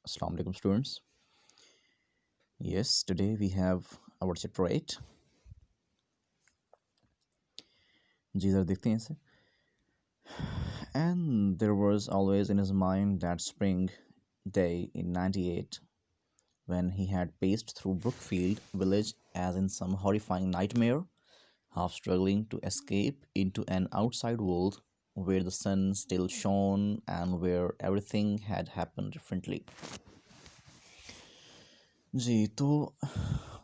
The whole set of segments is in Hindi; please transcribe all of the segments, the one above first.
Assalamu alaikum students. Yes, today we have our chapter 8. जी ज़रा देखते हैं इसे. And there was always in his mind that spring day in 98 when he had paced through Brookfield village as in some horrifying nightmare, half struggling to escape into an outside world where the sun still shone and where everything had happened differently. जी तो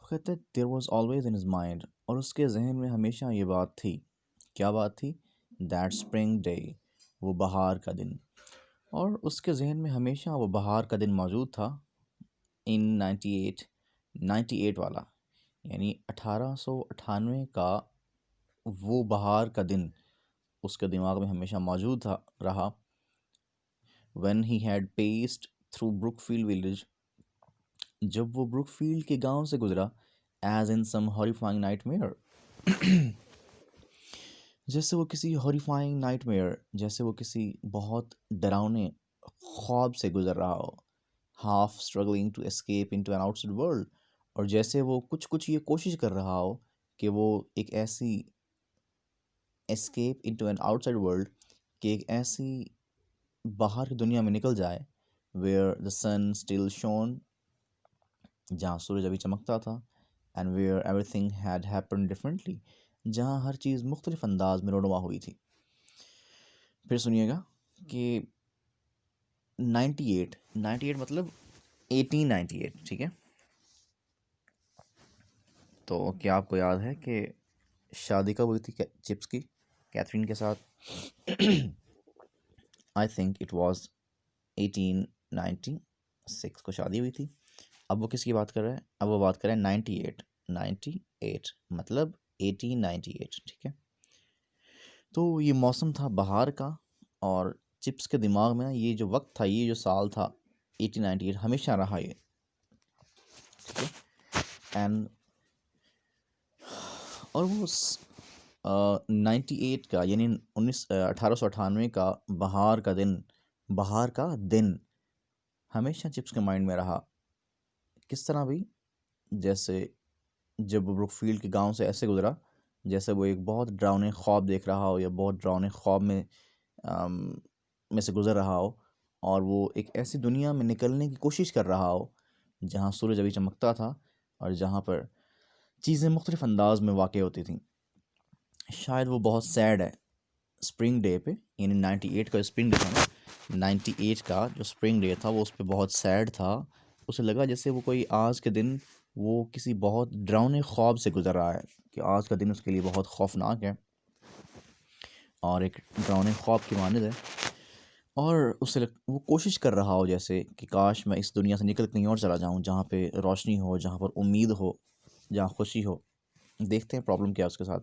कहते there was always in his mind और उसके जहन में हमेशा ये बात थी. क्या बात थी? दैट स्प्रिंग डे, वो बहार का दिन. और उसके जहन में हमेशा वो बहार का दिन मौजूद था. इन 98 वाला, यानी 1898 का वो बहार का दिन उसके दिमाग में हमेशा मौजूद था रहा. When he had passed through Brookfield village, जब वो ब्रुकफील्ड के गांव से गुजरा, as in some horrifying nightmare, जैसे वो किसी हॉरिफाइंग नाइटमेयर, जैसे वो किसी बहुत डरावने ख्वाब से गुजर रहा हो. Half struggling to escape into an outside world, और जैसे वो कुछ कुछ ये कोशिश कर रहा हो कि वो एक ऐसी escape into an outside world, कि एक ऐसी बाहर की दुनिया में निकल जाए, where the sun still shone, जहाँ सूरज अभी चमकता था, and where everything had happened differently, जहाँ हर चीज़ मुख्तलिफ अंदाज में रोनुमा हुई थी. फिर सुनिएगा कि 98 मतलब 1898, ठीक है. तो क्या आपको याद है कि शादी कब हुई थी चिप्स की कैथरीन के साथ? आई थिंक इट वाज 1896 को शादी हुई थी. अब वो किसकी बात कर रहा है? अब वो बात कर रहा है 98 मतलब 1898, ठीक है. तो ये मौसम था बहार का, और चिप्स के दिमाग में ना ये जो वक्त था, ये जो साल था 1898 हमेशा रहा ये, ठीक है. एंड और वो 98 का, यानी 1898 का बहार का दिन हमेशा चिप्स के माइंड में रहा. किस तरह भी? जैसे जब वो ब्रुकफील्ड के गांव से ऐसे गुजरा जैसे वो एक बहुत डरावने ख्वाब देख रहा हो, या बहुत डरावने ख्वाब में से गुजर रहा हो, और वो एक ऐसी दुनिया में निकलने की कोशिश कर रहा हो जहाँ सूरज अभी चमकता था, और जहाँ पर चीज़ें मुख्तलिफ अंदाज में वाक़ होती थी. शायद वो बहुत सैड है स्प्रिंग डे पे, यानी 98 का स्प्रिंग डे था ना, 98 का जो स्प्रिंग डे था वो उस पर बहुत सैड था. उसे लगा जैसे वो कोई आज के दिन वो किसी बहुत डरावने ख्वाब से गुजर रहा है, कि आज का दिन उसके लिए बहुत खौफनाक है और एक डरावने ख्वाब की मानद है. और वो कोशिश कर रहा हो जैसे कि काश मैं इस दुनिया से निकल कहीं और चला जाऊं, जहाँ पे रोशनी हो, जहाँ पर उम्मीद हो, जहाँ खुशी हो. देखते हैं प्रॉब्लम क्या है उसके साथ.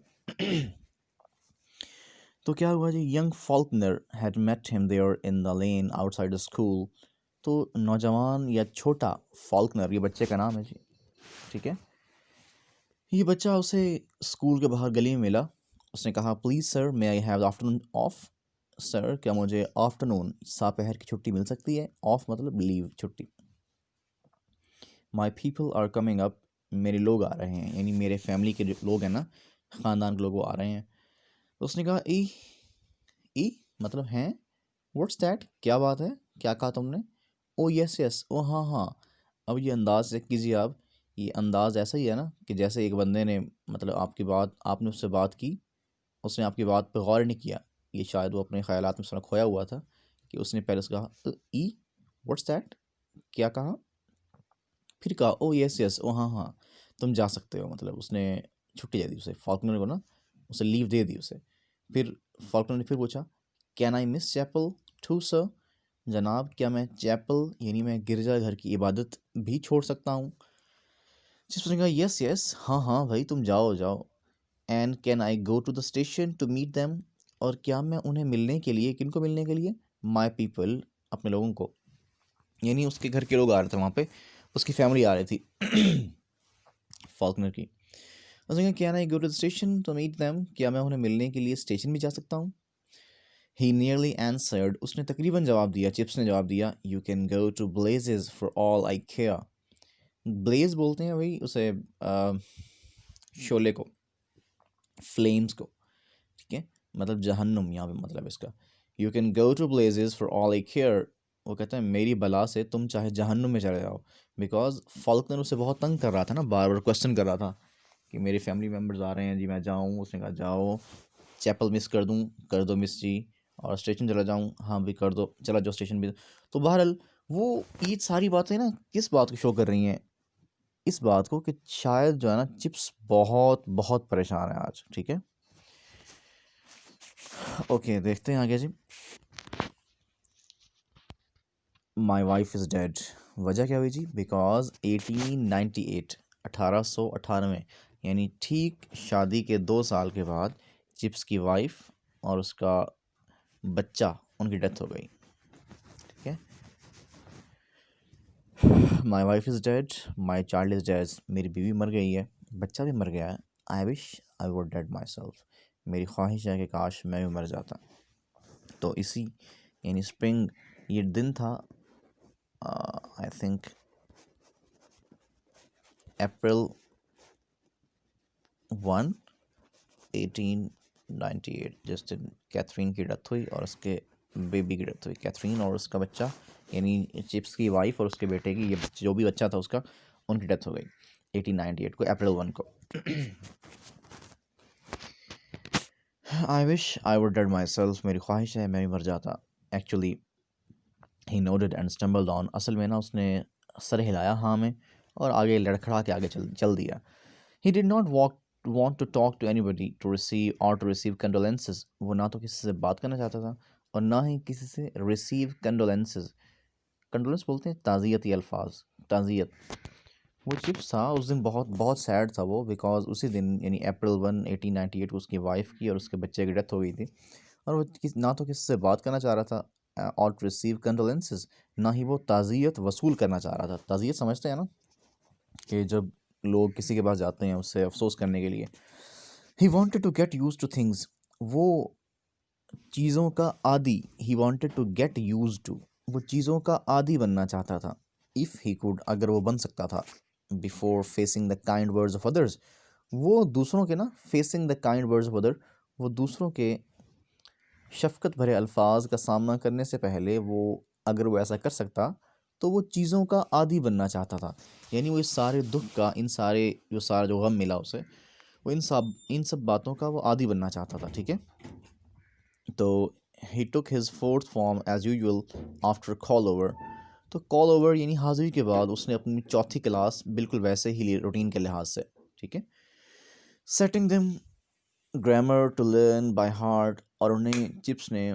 तो क्या हुआ जी? Young Faulkner had met him there in the lane outside the school. तो नौजवान या छोटा फॉल्कनर, ये बच्चे का नाम है जी, ठीक है. ये बच्चा उसे स्कूल के बाहर गली में मिला. उसने कहा, please sir, may I have the afternoon of. Sir, क्या मुझे आफ्टरनून, दोपहर की छुट्टी मिल सकती है? ऑफ मतलब लीव, छुट्टी. My people are coming up, मेरे लोग आ रहे हैं, यानी मेरे फैमिली के जो लोग हैं ना, ख़ानदान के लोग, वो आ रहे हैं. तो उसने कहा, ई मतलब हैं. व्हाट्स दैट, क्या बात है, क्या कहा तुमने? ओ यस यस, ओ हाँ हाँ. अब ये अंदाज़ चेक कीजिए आप. ये अंदाज़ ऐसा ही है ना कि जैसे एक बंदे ने, मतलब आपने उससे बात की, उसने आपकी बात पे गौर नहीं किया. ये शायद वो अपने ख़यालात में थोड़ा खोया हुआ था, कि उसने पहले उसका कहा ई, व्हाट्स दैट, क्या कहा? फिर कहा ओ यस यस, ओ हाँ हाँ, तुम जा सकते हो. मतलब उसने छुट्टी दे दी उसे, फॉल्कनर को ना, उसे लीव दे दी उसे. फिर फॉल्कनर ने फिर पूछा, can I miss chapel too sir? जनाब, क्या मैं चैपल, यानी मैं गिरजा घर की इबादत भी छोड़ सकता हूँ? जिसने कहा, यस यस, हाँ हाँ भाई, तुम जाओ जाओ. And can I go to the station to meet them? और क्या मैं उन्हें मिलने के लिए, किनको मिलने के लिए? माई पीपल, अपने लोगों को, यानी उसके घर के लोग आ रहे थे वहाँ पे, उसकी फैमिली आ रही थी फॉल्कनर की. उसने कहा, can I go to the station to meet them? क्या मैं उन्हें मिलने के लिए स्टेशन भी जा सकता हूँ? ही नियरली आंसर्ड, उसने तकरीबन जवाब दिया, चिप्स ने जवाब दिया, you can go to blazes for all I care. Blaze बोलते हैं भाई उसे शोले को, फ्लेम्स को, ठीक है, मतलब जहन्नुम यहाँ पे मतलब इसका। You can go to blazes for all I care, वो कहता है मेरी बला से तुम चाहे जहन्नुम में चले जाओ। बिकॉज फाल्कनर उसे बहुत तंग कर रहा था ना, बार बार क्वेश्चन कर रहा था कि मेरे फैमिली मेम्बर्स आ रहे हैं जी, मैं जाऊँ? उसने कहा जाओ। चैपल मिस कर दूँ, कर दो मिस जी। और स्टेशन चला जाऊँ, हाँ भी कर दो, चला जाओ स्टेशन भी। तो बहरहाल वो ये सारी बातें ना किस बात को शो कर रही हैं? इस बात को कि शायद जो है ना चिप्स बहुत बहुत परेशान है आज, ठीक है। ओके, देखते हैं आगे जी। माई वाइफ इज़ डेड, वजह क्या हुई जी? बिकॉज 1898, 1898, यानी ठीक शादी के 2 साल के बाद चिप्स की वाइफ और उसका बच्चा, उनकी डेथ हो गई, ठीक है। My wife is dead, my child is dead, मेरी बीवी मर गई है, बच्चा भी मर गया है। I wish I would dead my self, मेरी ख्वाहिश है कि काश मैं भी मर जाता। तो इसी यानी स्प्रिंग, ये दिन था आई थिंक अप्रैल 1, 1898, जिस दिन कैथरीन की डेथ हुई और उसके बेबी की डेथ हुई। कैथरीन और उसका बच्चा यानी चिप्स की वाइफ और उसके बेटे की, ये जो भी बच्चा था उसका, उनकी डेथ हो गई 1898 को, अप्रैल 1 को। I wish I would dead my self, मेरी ख्वाहिश है मैं भी मर जाता। Actually he nodded and stumbled on, असल में ना उसने सर हिलाया हाँ में, और आगे लड़खड़ा के आगे चल दिया। He did not want to talk to anybody to receive condolences, वो ना तो किसी से बात करना चाहता था और ना ही किसी से receive condolences। कंडोलेंस बोलते हैं ताज़ियती अल्फाज, ताज़ियत। वो चिप्स था उस दिन बहुत बहुत सैड था वो, बिकॉज उसी दिन यानी अप्रैल 1, 1898 को उसकी वाइफ की और उसके बच्चे की डेथ हो गई थी। और वो ना तो किसी से बात करना चाह रहा था और टू रिसीव कंडोलेंसेस, ना ही वो ताज़ियत वसूल करना चाह रहा था। ताज़ियत समझते हैं ना, कि जब लोग किसी के पास जाते हैं उससे अफसोस करने के लिए। He wanted to get used to things, वो चीज़ों का आदी, he wanted to get used to, वो चीज़ों का आदी बनना चाहता था। इफ़ ही कुड, अगर वो बन सकता था। Before facing the kind words of others, वो दूसरों के ना, facing the kind words of other, वो दूसरों के शफ़क़त भरे अल्फाज का सामना करने से पहले वो, अगर वो ऐसा कर सकता तो वो चीज़ों का आदी बनना चाहता था। यानी वो इस सारे दुख का, इन सारे जो सारा जो गम मिला उसे, वो इन सब बातों का वो आदी बनना चाहता था, ठीक है। तो he took his fourth form as usual after call over, तो कॉल ओवर यानी हाजिरी के बाद उसने अपनी चौथी क्लास बिल्कुल वैसे ही ली रूटीन के लिहाज से, ठीक है। Setting them grammar to learn by heart, और उन्हें चिप्स ने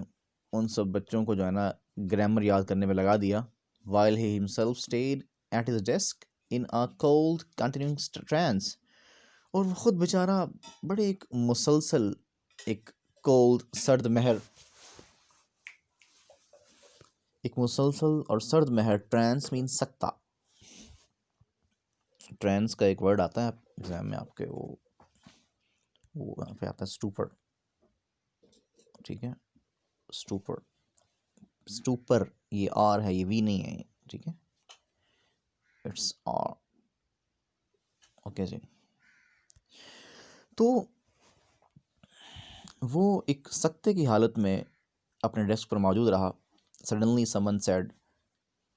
उन सब बच्चों को जो है ना ग्रामर याद करने में लगा दिया। While he himself stayed at his desk in a cold continuing trance, और वो खुद बेचारा बड़े एक मुसलसल, एक कोल्ड सर्द महर, एक मुसलसल और सर्द महर, ट्रांस मीन सकता। ट्रांस का एक वर्ड आता है एग्जाम में आपके, वो यहाँ पे आता है स्टूपर, ठीक है। स्टूपर, स्टूपर, ये आर है, ये वी नहीं है, ठीक है, इट्स आर, ओके जी। तो वो एक सकते की हालत में अपने डेस्क पर मौजूद रहा। सडनली समन सेड,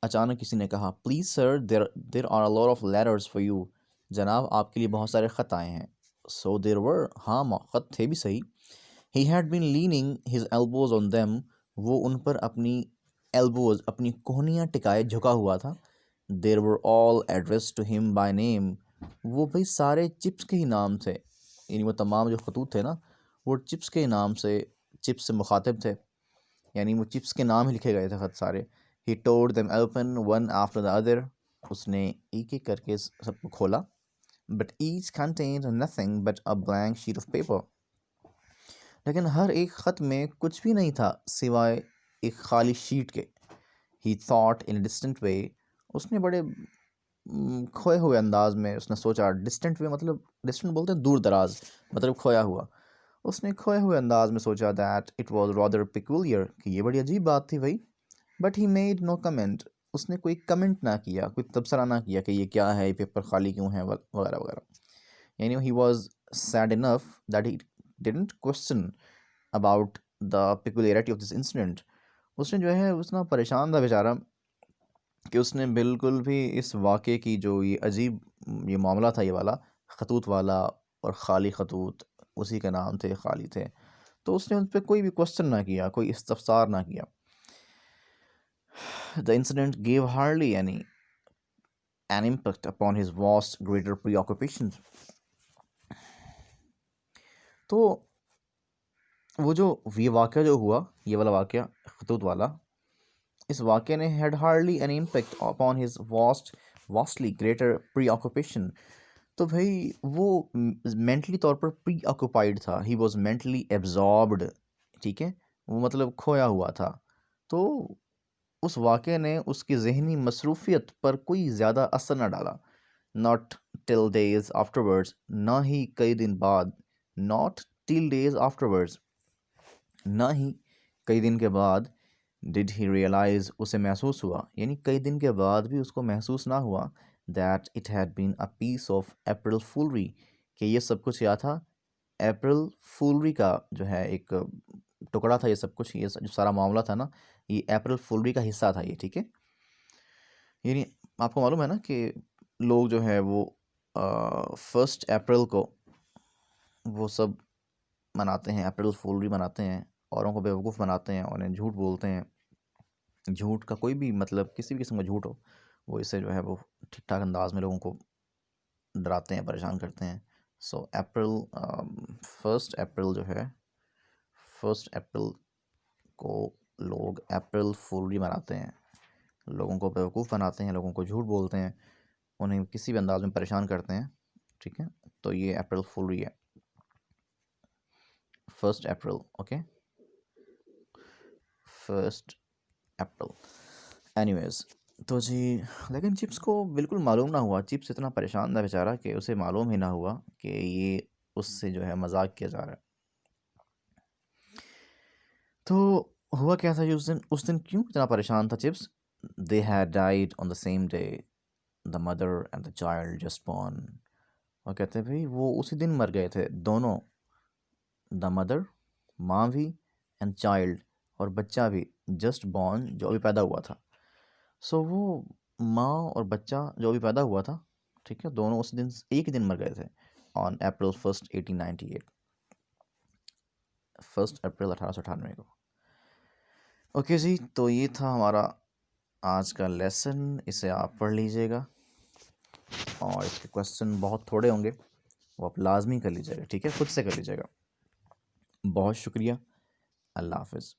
अचानक किसी ने कहा, please sir, there are a lot of letters for you, जनाब आपके लिए बहुत सारे ख़त आए हैं। सो देर वर, हाँ ख़त थे भी सही। He had been leaning his elbows on them, वो उन पर अपनी एल्बोज, अपनी कोहनियाँ टिकाए झुका हुआ था। There were all address to him by name, वो भाई सारे चिप्स के ही नाम थे, यानी वो तमाम जो खतूत थे ना, वो चिप्स के नाम से, चिप्स से मुखातिब थे, यानी वो चिप्स के नाम ही लिखे गए थे खत सारे। He tore them open one after the other, उसने एक एक करके सबको खोला। But each contained nothing but a blank sheet of paper, लेकिन हर एक ख़त में कुछ भी नहीं था सिवाय एक खाली शीट के। ही थॉट इन डिस्टेंट वे, उसने बड़े खोए हुए अंदाज में उसने सोचा। डिस्टेंट वे मतलब, डिस्टेंट बोलते हैं दूर दराज, मतलब खोया हुआ। उसने खोए हुए अंदाज में सोचा that it was rather peculiar, कि ये बड़ी अजीब बात थी भाई। But he made no comment, उसने कोई कमेंट ना किया, कोई तबसरा ना किया कि ये क्या है, ये पेपर खाली क्यों है, वगैरह वगैरह। यानी he was sad enough that he didn't question about the peculiarity of this incident. उसने जो है उतना परेशान था बेचारा कि उसने बिल्कुल भी इस वाक़े की जो ये अजीब ये मामला था, ये वाला खतूत वाला, और खाली खतूत उसी के नाम थे, खाली थे, तो उसने उन पे कोई भी क्वेश्चन ना किया, कोई इस्तफसार ना किया। The incident gave hardly any an impact upon his vast greater preoccupations। तो वो जो ये वाक़या जो हुआ, ये वाला वाक़या खतूत वाला, इस वाक़े ने had hardly an impact upon his vastly greater preoccupation। तो भाई वो मेंटली तौर पर प्री ऑक्यूपाइड था, ही वॉज मेंटली एब्जॉर्ब्ड, ठीक है, वो मतलब खोया हुआ था। तो उस वाक़े ने उसकी ज़हनी मसरूफ़ियत पर कोई ज़्यादा असर न डाला। नॉट टिल डेज आफ्टरवर्ड्स, ना ही कई दिन बाद, नॉट टिल डेज आफ्टरवर्ड्स, ना ही कई दिन के बाद, डिड ही रियलाइज़, उसे महसूस हुआ, यानी कई दिन के बाद भी उसको महसूस ना हुआ, that it had been a piece of April foolery, कि ये सब कुछ क्या था, अप्रैल फूलरी का जो है एक टुकड़ा था, ये सब कुछ, ये जो सारा मामला था ना, ये अप्रैल फूलरी का हिस्सा था ये, ठीक है। यानी आपको मालूम है ना कि लोग जो है वो 1 अप्रैल को वो सब मनाते हैं, अप्रैल फूलरी मनाते हैं, औरों को बेवकूफ़ बनाते हैं, उन्हें झूठ बोलते हैं। झूठ का कोई भी मतलब, किसी भी किस्म का झूठ हो, वो इससे जो है वो ठीक ठाक अंदाज में लोगों को डराते हैं, परेशान करते हैं। सो अप्रैल 1 अप्रैल जो है, 1 अप्रैल को लोग अप्रैल फूलरी मनाते हैं, लोगों को बेवकूफ़ बनाते हैं, लोगों को झूठ बोलते हैं, उन्हें किसी भी अंदाज में परेशान करते हैं, ठीक है। तो ये अप्रैल फूलरी है, 1 अप्रैल, ओके, 1 अप्रैल। एनीवेज, तो जी, लेकिन चिप्स को बिल्कुल मालूम ना हुआ, चिप्स इतना परेशान था बेचारा कि उसे मालूम ही ना हुआ कि ये उससे जो है मजाक किया जा रहा है। तो हुआ क्या था जी उस दिन क्यों इतना परेशान था chips? They had died on the same day, the mother and the child just born. और कहते हैं भाई वो उसी दिन मर गए थे दोनों, द मदर, माँ भी, एंड चाइल्ड, और बच्चा भी, जस्ट बॉर्न, जो अभी पैदा हुआ था। सो वो माँ और बच्चा जो अभी पैदा हुआ था, ठीक है, दोनों उस दिन एक ही दिन मर गए थे, ऑन अप्रैल 1, 1898, 1 अप्रैल 1898 को। ओके जी, तो ये था हमारा आज का लेसन, इसे आप पढ़ लीजिएगा, और इसके क्वेश्चन बहुत थोड़े होंगे, वो आप लाजमी कर लीजिएगा, ठीक है, खुद से कर लीजिएगा। बहुत शुक्रिया, अल्लाह हाफिज़।